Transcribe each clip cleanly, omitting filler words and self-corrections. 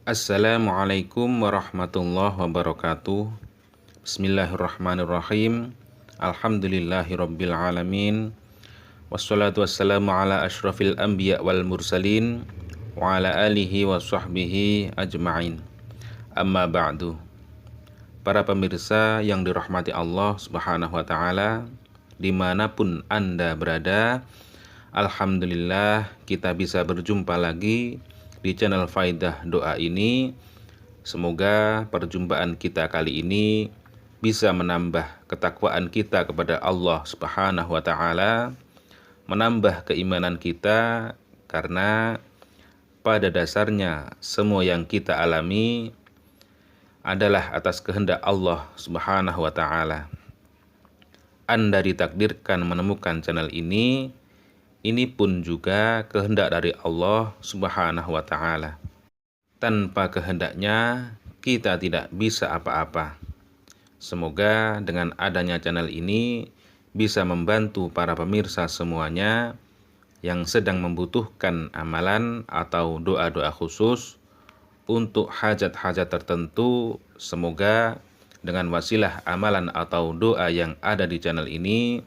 Assalamualaikum warahmatullahi wabarakatuh. Bismillahirrahmanirrahim. Alhamdulillahirabbil alamin. Wassalatu wassalamu ala asyrafil anbiya wal mursalin wa ala alihi wa sahbihi ajma'in. Amma ba'du. Para pemirsa yang dirahmati Allah Subhanahu wa taala, dimanapun Anda berada, alhamdulillah kita bisa berjumpa lagi di channel Faidah Doa ini. Semoga perjumpaan kita kali ini bisa menambah ketakwaan kita kepada Allah Subhanahu wa taala, menambah keimanan kita, karena pada dasarnya semua yang kita alami adalah atas kehendak Allah Subhanahu wa taala. Anda ditakdirkan menemukan channel ini pun juga kehendak dari Allah Subhanahu wa taala. Tanpa kehendaknya kita tidak bisa apa-apa. Semoga dengan adanya channel ini bisa membantu para pemirsa semuanya yang sedang membutuhkan amalan atau doa-doa khusus untuk hajat-hajat tertentu. Semoga dengan wasilah amalan atau doa yang ada di channel ini,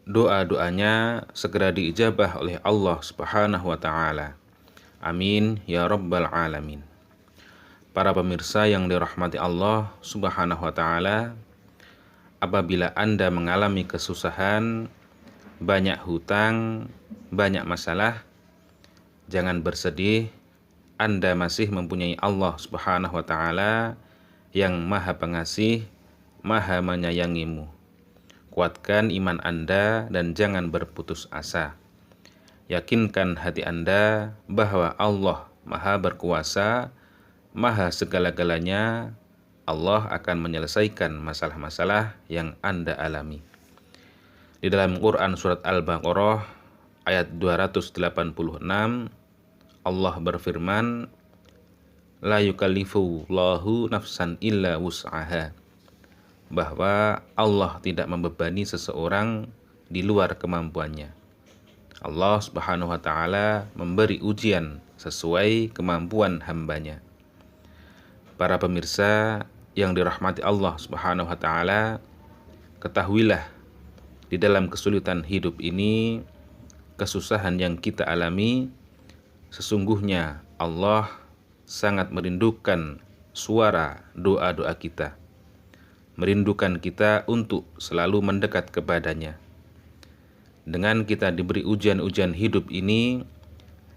doa-doanya segera diijabah oleh Allah Subhanahu wa taala. Amin ya rabbal alamin. Para pemirsa yang dirahmati Allah Subhanahu wa taala, apabila Anda mengalami kesusahan, banyak hutang, banyak masalah, jangan bersedih. Anda masih mempunyai Allah Subhanahu wa taala yang Maha Pengasih, Maha menyayangimu. Kuatkan iman Anda dan jangan berputus asa. Yakinkan hati Anda bahwa Allah Maha Berkuasa, Maha segala-galanya. Allah akan menyelesaikan masalah-masalah yang Anda alami. Di dalam Quran surat Al-Baqarah ayat 286, Allah berfirman, la yukallifullahu nafsan illa wus'aha, bahwa Allah tidak membebani seseorang di luar kemampuannya. Allah Subhanahu wa taala memberi ujian sesuai kemampuan hambanya. Para pemirsa yang dirahmati Allah Subhanahu wa taala, ketahuilah di dalam kesulitan hidup ini, kesusahan yang kita alami, sesungguhnya Allah sangat merindukan suara doa-doa kita, merindukan kita untuk selalu mendekat kepadanya. Dengan kita diberi ujian-ujian hidup ini,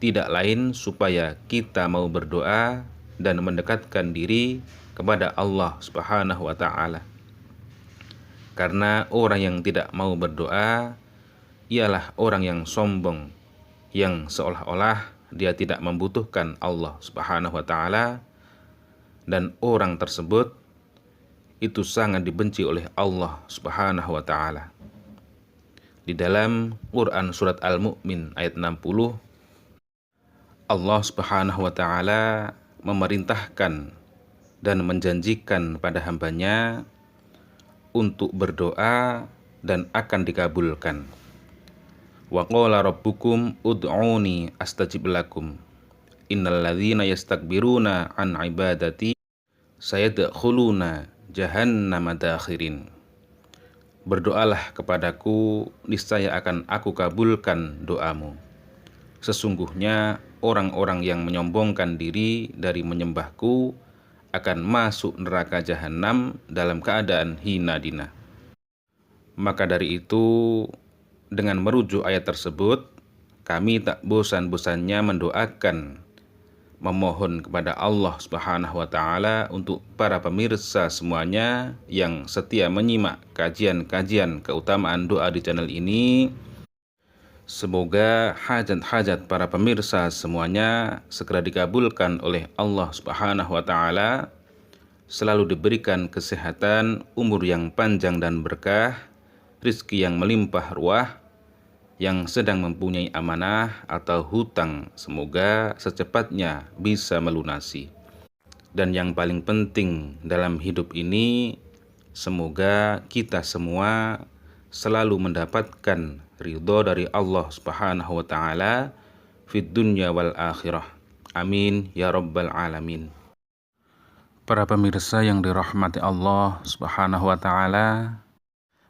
tidak lain supaya kita mau berdoa dan mendekatkan diri kepada Allah Subhanahu wa taala. Karena orang yang tidak mau berdoa ialah orang yang sombong, yang seolah-olah dia tidak membutuhkan Allah Subhanahu wa taala, dan orang tersebut itu sangat dibenci oleh Allah Subhanahu wa taala. Di dalam Quran surat Al-Mu'min ayat 60, Allah Subhanahu wa taala memerintahkan dan menjanjikan pada hambanya untuk berdoa dan akan dikabulkan. Wa qala rabbukum ud'uni astajib lakum innal ladzina yastakbiruna an ibadati sayadkhuluna jahannama dakhirin. Berdoalah kepadaku, niscaya akan aku kabulkan doamu. Sesungguhnya orang-orang yang menyombongkan diri dari menyembahku akan masuk neraka jahanam dalam keadaan hina dina. Maka dari itu, dengan merujuk ayat tersebut, kami tak bosan-bosannya mendoakan, memohon kepada Allah Subhanahu wa taala untuk para pemirsa semuanya yang setia menyimak kajian-kajian keutamaan doa di channel ini. Semoga hajat-hajat para pemirsa semuanya segera dikabulkan oleh Allah Subhanahu wa taala, selalu diberikan kesehatan, umur yang panjang dan berkah, rizki yang melimpah ruah. Yang sedang mempunyai amanah atau hutang, semoga secepatnya bisa melunasi. Dan yang paling penting dalam hidup ini, semoga kita semua selalu mendapatkan ridho dari Allah Subhanahu wa taala fid dunya wal akhirah. Amin ya rabbal alamin. Para pemirsa yang dirahmati Allah Subhanahu wa taala,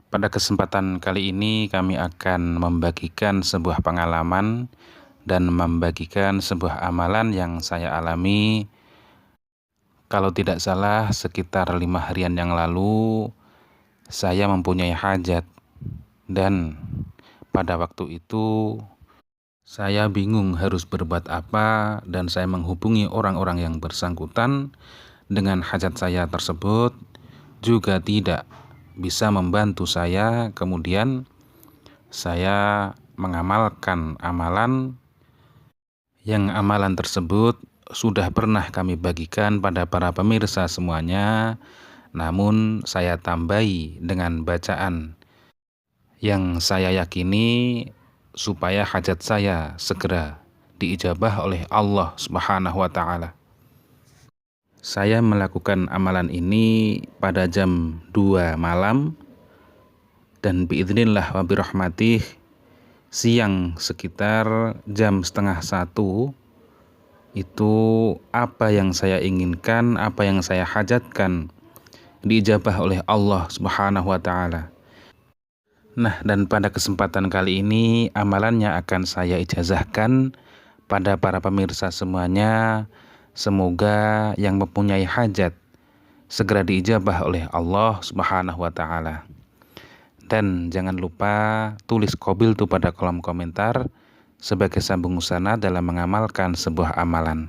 pada kesempatan kali ini kami akan membagikan sebuah pengalaman dan membagikan sebuah amalan yang saya alami. Kalau tidak salah sekitar 5 harian yang lalu saya mempunyai hajat, dan pada waktu itu saya bingung harus berbuat apa, dan saya menghubungi orang-orang yang bersangkutan dengan hajat saya tersebut juga tidak bisa membantu saya. Kemudian saya mengamalkan amalan yang amalan tersebut sudah pernah kami bagikan pada para pemirsa semuanya, namun saya tambahi dengan bacaan yang saya yakini supaya hajat saya segera diijabah oleh Allah Subhanahu wa taala. Saya melakukan amalan ini pada jam 2 malam, dan biidznillah wa birahmatih siang sekitar jam setengah 1 itu apa yang saya inginkan, apa yang saya hajatkan diijabah oleh Allah Subhanahu wa taala. Nah, dan pada kesempatan kali ini amalannya akan saya ijazahkan pada para pemirsa semuanya. Semoga yang mempunyai hajat segera diijabah oleh Allah Subhanahu wa taala. Dan jangan lupa tulis qabil tu pada kolom komentar sebagai sambung sana dalam mengamalkan sebuah amalan.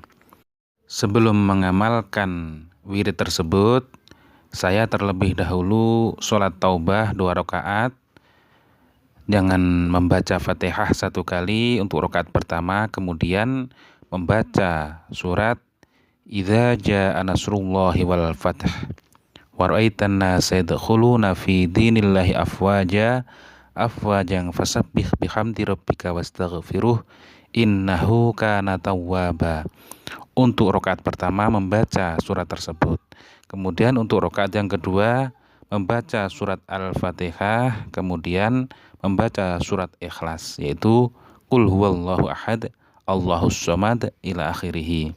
Sebelum mengamalkan wirid tersebut, saya terlebih dahulu sholat taubah 2 rakaat. Jangan membaca Fatihah 1 kali untuk rakaat pertama, kemudian membaca surat Idza jaa nasrullahi wal fath wa ra'aitan nasa yadkhuluna fi dinillahi afwajan fasabbih bihamdi rabbika wastaghfiruh innahu kana tawwaba. Untuk rakaat pertama membaca surat tersebut. Kemudian untuk rakaat yang kedua membaca surat Al-Fatihah, kemudian membaca surat Ikhlas, yaitu Qul huwallahu ahad, Allahus somad ila akhirih.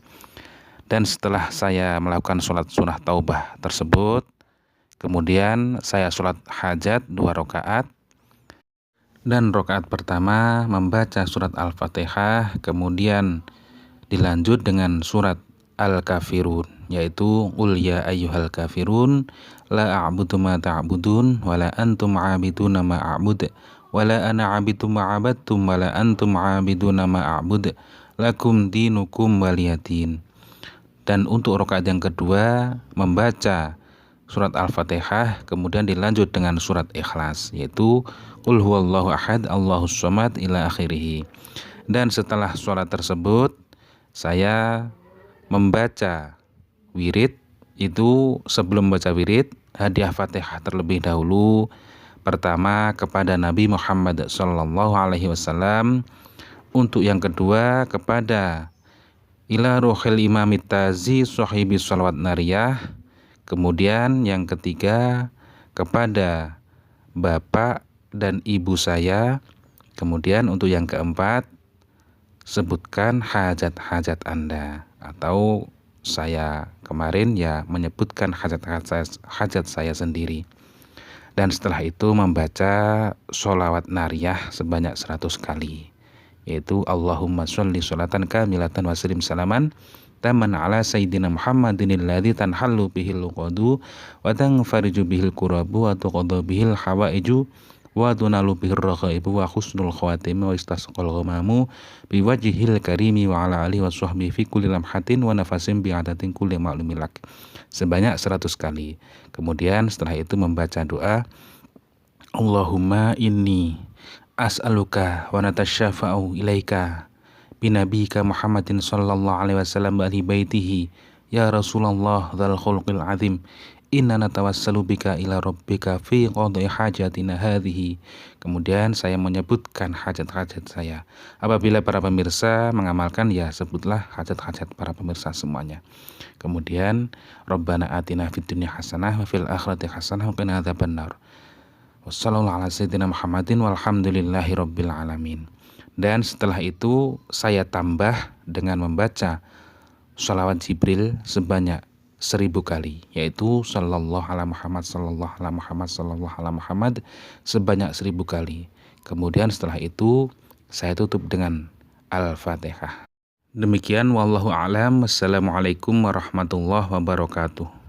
Dan setelah saya melakukan sholat sunnah taubah tersebut, kemudian saya sholat hajat 2 rakaat. Dan rakaat pertama membaca surat Al-Fatihah, kemudian dilanjut dengan surat Al-Kafirun, yaitu Qul ya ayyuhal kafirun la a'budu ma ta'budun wa la antum 'abiduna ma a'bud wa la ana 'abidu ma 'abadtum wa la antum 'abiduna ma a'bud lakum dinukum waliyadin. Dan untuk rakaat yang kedua membaca surat Al-Fatihah, kemudian dilanjut dengan surat Ikhlas, yaitu Qul huwallahu ahad, Allahus somad ila akhirih. Dan setelah sholat tersebut saya membaca wirid. Itu sebelum baca wirid, hadiah Fatihah terlebih dahulu. Pertama kepada Nabi Muhammad SAW. Untuk yang kedua kepada ila ruhil imamit tazi sahibi sholawat nariyah. Kemudian yang ketiga kepada bapak dan ibu saya. Kemudian untuk yang keempat, sebutkan hajat-hajat Anda. Atau saya kemarin menyebutkan hajat saya sendiri. Dan setelah itu membaca sholawat nariyah sebanyak 100 kali, yaitu Allahumma sholli sholatan kamilatan wa sallim salaman taman ala sayyidina Muhammadin alladzi tanhallu bihil uqadu wa tanfariju bihil kurabu wa tuqadu bihil hawaiju wa tunalu bihir raghaibu wa husnul khawatim wa istasqal ghamamu biwajhil karimi wa ala alihi wa sahbihi fi kulli lamhatin wa nafasin bi adatin kulli ma'lumilak, sebanyak 100 kali. Kemudian setelah itu membaca doa Allahumma inni as'aluka wa natasyafa'u ilaika binabika Muhammadin sallallahu alaihi wasallam wa ahli baitihi ya Rasulullah dzal khulqil azim inna natawassalu bika ila rabbika fi qadai hajatina hadhihi. Kemudian saya menyebutkan hajat-hajat saya. Apabila para pemirsa mengamalkan, sebutlah hajat-hajat para pemirsa semuanya. Kemudian Rabbana atina fid dunya hasanah wa fil akhirati hasanah wa qina adzabannar. Wassallallahu ala sayyidina Muhammadin walhamdulillahi rabbil alamin. Dan setelah itu saya tambah dengan membaca sholawat Jibril sebanyak 1000 kali, yaitu sallallahu ala Muhammad, sallallahu ala Muhammad, sallallahu ala Muhammad sebanyak 1000 kali. Kemudian setelah itu saya tutup dengan Al-Fatihah. Demikian wallahu a'lam. Assalamualaikum warahmatullahi wabarakatuh.